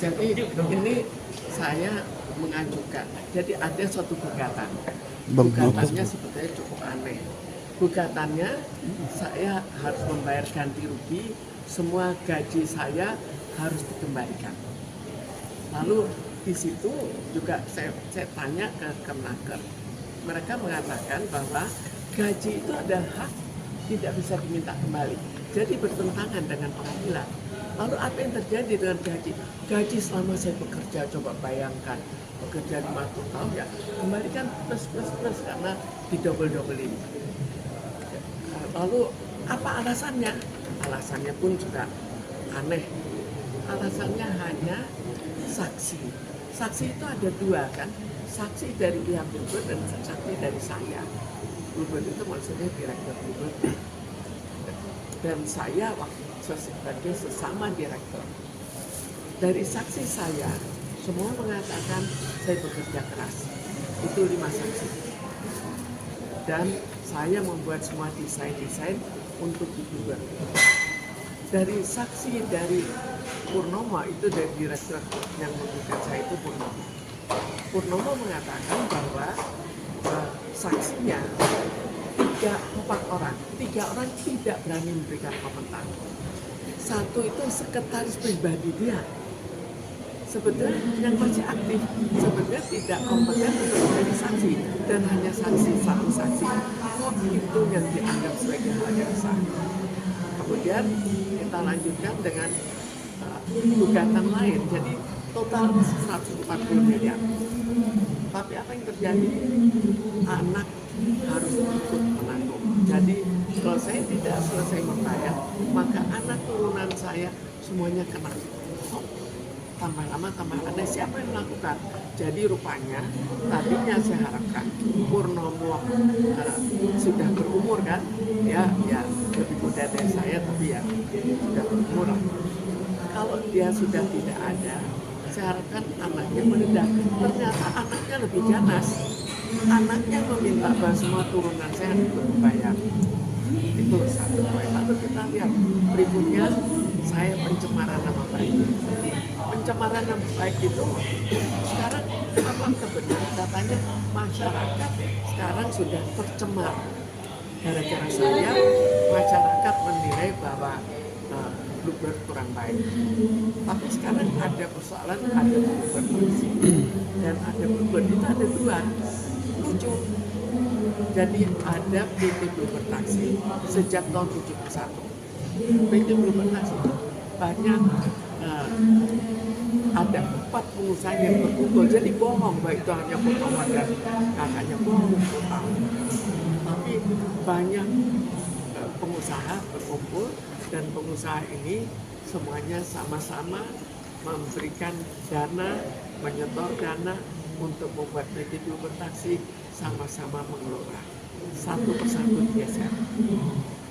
Jadi ini saya mengajukan, jadi ada suatu gugatan. Gugatannya sebetulnya cukup aneh. Gugatannya saya harus membayar ganti rugi, semua gaji saya harus dikembalikan. Lalu di situ juga saya tanya ke Kemenaker, mereka mengatakan bahwa gaji itu adalah hak, tidak bisa diminta kembali. Jadi bertentangan dengan pengadilan. Lalu apa yang terjadi dengan gaji? Gaji selama saya bekerja, coba bayangkan, bekerja 50 tahun ya, kembalikan plus karena didobel-dobelin. Lalu apa alasannya? Alasannya pun juga aneh. Alasannya hanya saksi. Saksi itu ada dua kan, saksi dari pihak Bluebird dan saksi dari saya. Bluebird itu maksudnya direktur Bluebird. Dan saya sebagai sesama direktur. Dari saksi saya, semua mengatakan saya bekerja keras. Itu 5 saksi. Dan saya membuat semua desain untuk Bluebird. Dari saksi dari Purnomo, itu dari direktur yang menggugat saya itu Purnomo. Purnomo mengatakan bahwa saksinya 3 orang tidak berani memberikan komentar. Satu itu sekretaris pribadi dia, sebetulnya yang masih aktif, sebetulnya tidak kompeten untuk menjadi saksi, dan hanya satu saksi kok itu yang dianggap sebagai hal yang sah. Kemudian kita lanjutkan dengan gugatan lain, jadi total 140 miliar. Tapi apa yang terjadi? Anak harus ikut menanggung. Jadi kalau saya tidak selesai membayar, maka anak turunan saya semuanya kena. Tambah lama tambah aneh, siapa yang melakukan? Jadi rupanya tadinya saya harapkan Purnomo sudah berumur kan, ya lebih muda dari saya, tapi ya sudah berumur. Kalau dia sudah tidak ada, saya harapkan anaknya merendah. Ternyata anaknya lebih ganas. Anaknya meminta bahwa semua turunan saya harus berbayar. Itu satu poin. Lalu kita lihat berikutnya, saya pencemaran nama baik. Pencemaran nama baik itu sekarang apa kebenaran? Katanya masyarakat sekarang sudah tercemar. Gara-gara saya, masyarakat menilai bahwa Bluebird kurang baik. Tapi sekarang ada persoalan, ada Bluebird polisi dan ada Bluebird, itu ada dua. Lucu. Jadi ada PT Bluebird Taksi sejak tahun 71. PT Bluebird Taksi itu banyak ada 4 pengusaha yang berkumpul. Jadi bohong bahwa itu hanya Purnomo dan kakaknya, bohong total. Tapi banyak pengusaha berkumpul dan pengusaha ini semuanya sama-sama memberikan dana, menyetor dana untuk membuat PT Bluebird Taksi, sama-sama mengelola. Satu persatu digeser.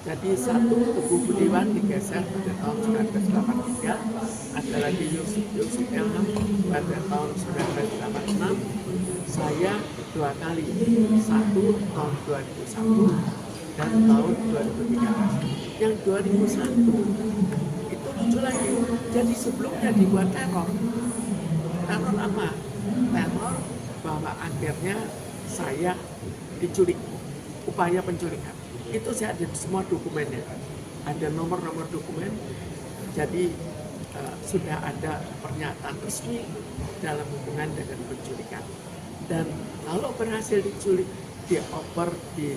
Jadi satu Teguh Budiman digeser pada tahun 1983, ada lagi Yusuf Ilham pada tahun 1986, saya 2 kali, satu tahun 2001 dan tahun 2013. Yang 2001 itu lucu lagi, jadi sebelumnya dibuat teror. Teror apa? Teror bahwa akhirnya saya diculik, upaya penculikan. Itu saya ada semua dokumennya, ada nomor-nomor dokumen. Jadi sudah ada pernyataan resmi dalam hubungan dengan penculikan. Dan kalau berhasil diculik, dioper di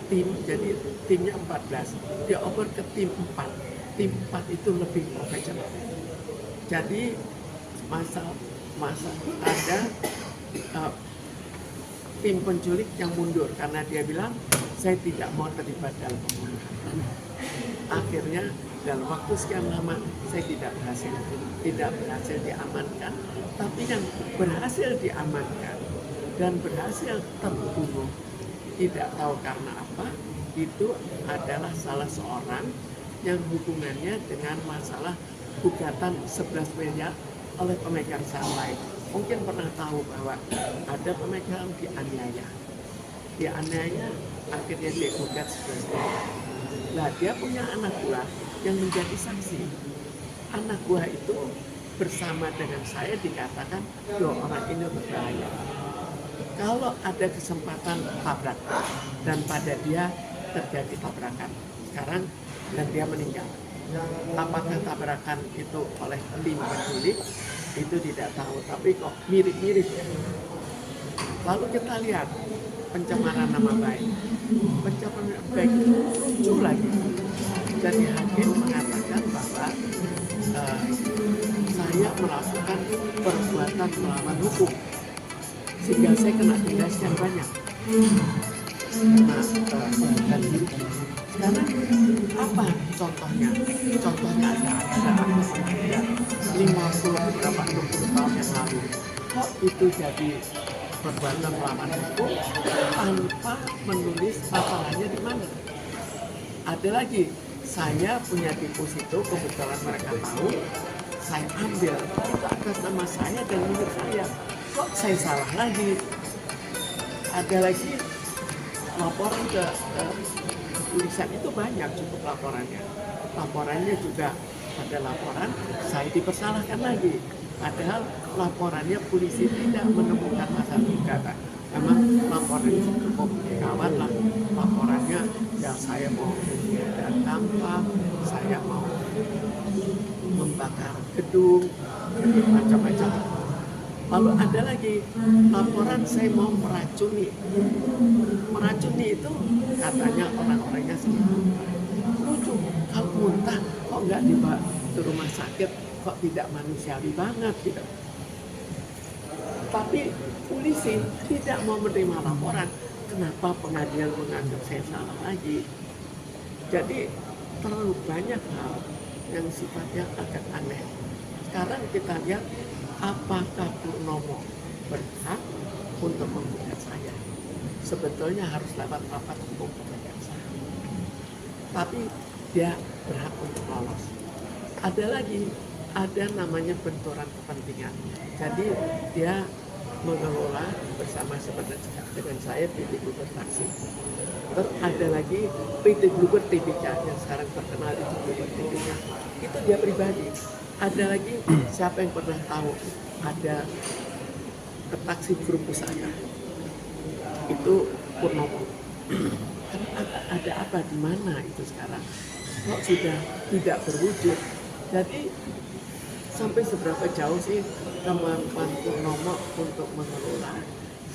tim, jadi timnya 14, dioper ke tim 4. Tim 4 itu lebih profesional. Jadi masa ada tim penculik yang mundur karena dia bilang saya tidak mau terlibat dalam pembunuhan. Akhirnya dalam waktu sekian lama saya tidak berhasil diamankan. Tapi yang berhasil diamankan dan berhasil terbunuh. Tidak tahu karena apa, itu adalah salah seorang yang hubungannya dengan masalah gugatan 11 miliar oleh pemegang saham lain. Mungkin pernah tahu bahwa ada pemegang dianiaya. Dianiaya, akhirnya dia gugat 11 miliar. Nah, dia punya anak buah yang menjadi saksi. Anak buah itu bersama dengan saya dikatakan, dua orang ini berbahaya. Kalau ada kesempatan tabrak dan pada dia terjadi tabrakan sekarang dan dia meninggal, apakah tabrakan itu oleh tim penculik itu tidak tahu, tapi kok mirip-mirip. Lalu kita lihat pencemaran nama baik. Pencemaran nama baik itu muncul lagi. Jadi hakim mengatakan bahwa saya melakukan perbuatan melawan hukum sehingga saya kena denda sekian banyak. Nah, sekarang apa contohnya? Contohnya ada 50 berapa 60 tahun yang lalu. Kok itu jadi perbuatan melawan hukum tanpa menulis paparannya di mana? Ada lagi, saya punya deposito, kebetulan mereka tahu, saya ambil itu atas nama saya dan milik saya. Kok saya salah lagi? Ada lagi laporan ke kepolisian itu banyak, cukup laporannya. Laporannya juga ada laporan, saya dipersalahkan lagi. Padahal laporannya polisi tidak menemukan masalah gugatan. Memang laporannya cukup kawan lah. Laporannya ya saya mau dan tanpa, saya mau membakar gedung, macam-macam. Lalu ada lagi laporan saya mau meracuni. Meracuni itu katanya orang-orangnya sendiri. Lucu, kalau muntah kok nggak dibawa ke rumah sakit, kok tidak manusiawi banget gitu. Tapi polisi tidak mau menerima laporan. Kenapa pengadilan menganggap saya salah lagi? Jadi terlalu banyak hal yang sifatnya agak aneh. Sekarang kita lihat apakah Purnomo berhak untuk menggugat saya? Sebetulnya harus lewat rapat hukum pemegang saham. Tapi dia berhak untuk lolos. Ada lagi, ada namanya benturan kepentingan. Jadi dia mengelola bersama dengan saya PT Bluebird Taksi. Terus ada lagi PT Bluebird TBK yang sekarang terkenal itu Bluebird TBK. Itu dia pribadi. Ada lagi siapa yang pernah tahu ada taksi grup pusaka itu Purnomo. Ada apa di mana itu sekarang? Kok sudah tidak berwujud? Jadi sampai seberapa jauh sih kemampuan Purnomo untuk mengelola?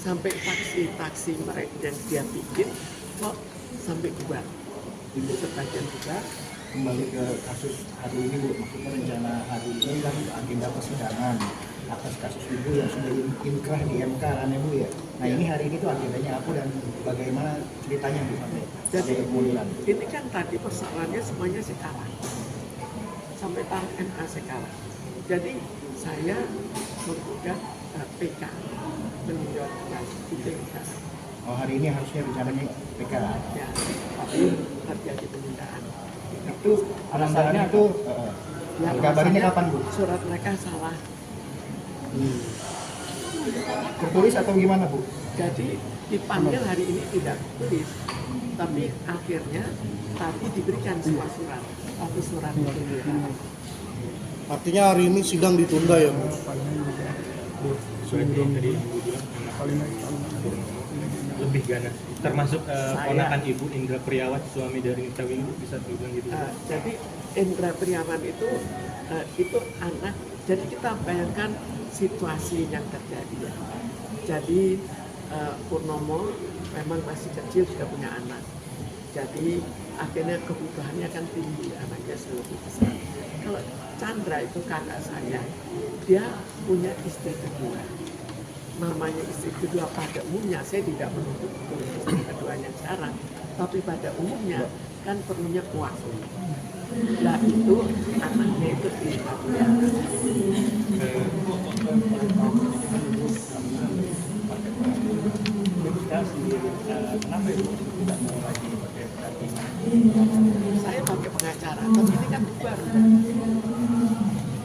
Sampai taksi-taksi mereka yang dia bikin kok sampai bubar? Itu sebagian bubar. Kembali ke kasus hari ini Bu, maksudnya rencana hari ini kan agenda persidangan atas kasus Ibu yang sudah inkrah di MK kan ya Bu ya. Nah ini hari ini tuh agendanya apa dan bagaimana ceritanya Bu sampai Jadi kemunduran? ini kan tadi persoalannya semuanya sekarang sampai tahap MK sekarang. Jadi saya menggugat PK meninjau itu sekarang. Oh hari ini harusnya rencananya PK. Ya, tapi terjadi penundaan. Itu alasannya itu Ya, kabarnya kapan Bu? Surat mereka salah. Tertulis atau gimana Bu? Jadi dipanggil hari ini tidak tulis, tapi akhirnya tadi diberikan sebuah surat, satu surat penundaan. Artinya hari ini sidang ditunda ya Bu? Lebih ganas, termasuk ponakan Ibu Indra Priawat, suami dari Nita Windu, bisa dibilang gitu. Jadi Indra Priawan itu anak. Jadi kita bayangkan situasi yang terjadi ya. Jadi Purnomo memang masih kecil, sudah punya anak. Jadi akhirnya kebutuhannya kan tinggi, anaknya lebih besar. Kalau Chandra itu kakak saya, dia punya istri kedua. Namanya istri kedua pada umumnya, saya tidak menuntut istri keduanya sekarang, tapi pada umumnya kan perlunya uang. Nah itu anaknya itu dipelihara. partai politik. Ibu sekarang sendiri, kenapa ibu tidak mau lagi pakai pendampingan? Saya pakai pengacara, tapi ini kan baru.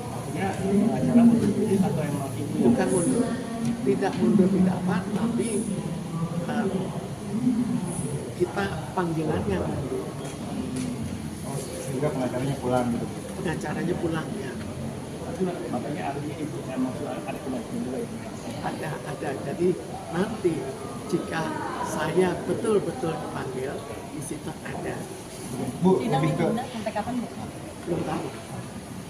Maksudnya acara mundur diri atau emang ibu yang Bukan mundur, tidak mundur tidak apa, tapi kita panggilannya mundur, Oh, sehingga pengacaranya pulang gitu. pengacaranya pulang ya. makanya artinya ibu emang sudah ada pendampingan juga ibu? Ada. Jadi nanti jika saya betul-betul dipanggil, di situ ada. Bu, Sidang lebih ke ditunda sampai kapan, Bu? Belum tahu.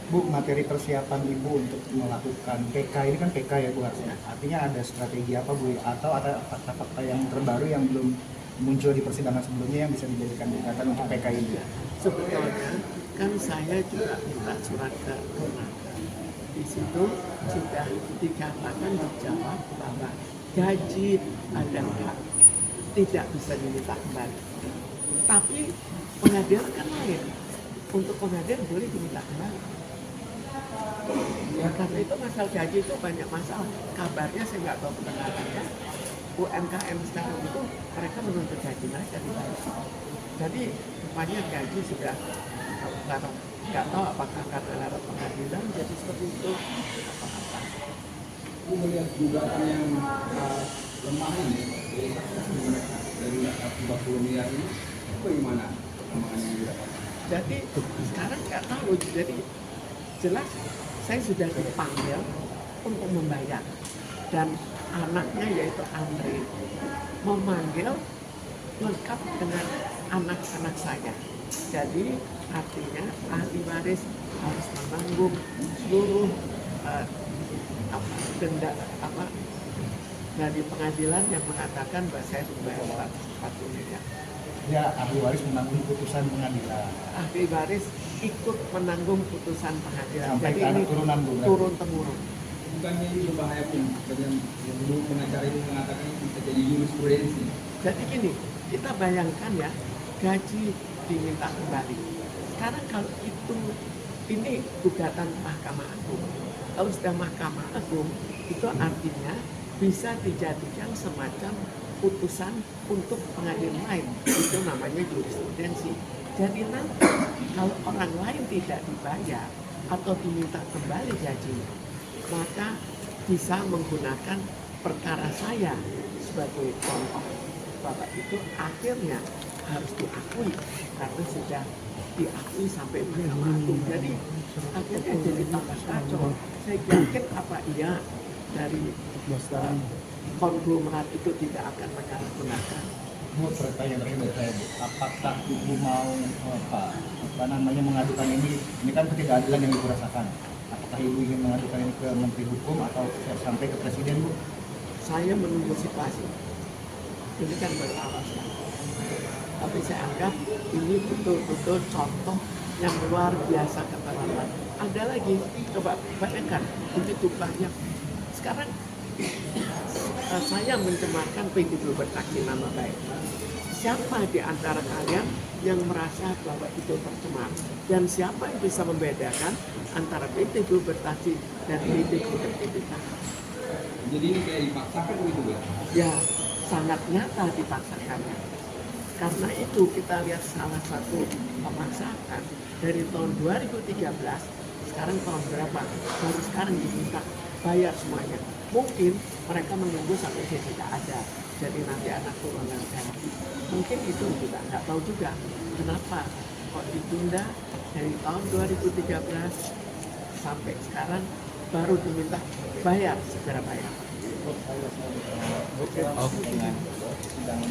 Bu, materi persiapan Ibu untuk melakukan PK ini kan PK ya Bu harusnya. Artinya ada strategi apa Bu? Atau ada fakta-fakta yang terbaru yang belum muncul di persidangan sebelumnya yang bisa dijadikan gugatan untuk PK ini? Sebetulnya kan saya juga minta surat ke Kemenaker. Di situ sudah dikatakan dijawab bahwa gaji ada hak tidak bisa diminta kembali. Tapi pengadilan kan lain. Untuk pengadilan boleh diminta kembali. Ya karena itu masalah gaji itu banyak masalah. Kabarnya saya nggak tahu kebenarannya. UMKM sekarang itu mereka menuntut gaji mereka dibayar. Jadi rupanya gaji sudah nggak tahu apakah karena lewat pengadilan jadi seperti itu atau apa. Ibu melihat gugatan yang lemah ini dari akibat 10 miliar ini bagaimana perkembangan yang didapatkan? Jadi sekarang nggak tahu. Jadi jelas saya sudah dipanggil untuk membayar dan anaknya yaitu Andre memanggil lengkap dengan anak-anak saya. Jadi artinya ahli waris harus menanggung seluruh denda dari pengadilan yang mengatakan bahwa saya membayar 140 miliar. Ya, ahli waris menanggung putusan pengadilan. Ahli waris ikut menanggung putusan pengadilan. Sampai Jadi ke anak ini turunan Bu. berarti. turun temurun. Bukannya ini berbahaya pun, yang dulu pengacara itu mengatakan ini bisa jadi jurisprudensi. Jadi gini, kita bayangkan ya, gaji diminta kembali. Sekarang kalau ini gugatan Mahkamah Agung. Kalau sudah Mahkamah Agung, itu artinya bisa dijadikan semacam putusan untuk pengadilan lain. Itu namanya jurisprudensi. Jadi nanti kalau orang lain tidak dibayar atau diminta kembali gajinya, maka bisa menggunakan perkara saya sebagai contoh bahwa itu akhirnya harus diakui karena sudah diakui sampai Mahkamah Agung. Jadi akhirnya jadi tambah kacau. Saya yakin apa iya dari konglomerat itu tidak akan menyalahgunakan. Bu, pertanyaan terakhir dari saya Bu, apakah Ibu mau mengadukan ini? Ini kan ketidakadilan yang Ibu rasakan. Apakah Ibu ingin mengadukan ini ke Menteri Hukum atau sampai ke Presiden Bu? Saya menunggu situasi. Ini kan baru awal sekali. Tapi saya anggap ini betul-betul contoh yang luar biasa keterlaluan. Ada lagi, coba bayangkan, begitu banyak. Sekarang saya mencemarkan PDIP bersaksi nama baik. Siapa di antara kalian yang merasa bahwa itu tercemar? Dan siapa yang bisa membedakan antara PDIP bersaksi dan PDIP berintegritas? Jadi ini kayak dipaksakan gitu ya? Ya, sangat nyata dipaksakannya. Karena itu kita lihat salah satu pemaksaan dari tahun 2013, sekarang tahun berapa? Baru sekarang diminta bayar semuanya. Mungkin mereka menunggu sampai saya tidak ada. Jadi nanti anak turunan saya. Mungkin itu juga nggak tahu juga kenapa kok ditunda dari tahun 2013 sampai sekarang baru diminta bayar segera bayar. Dengan sidang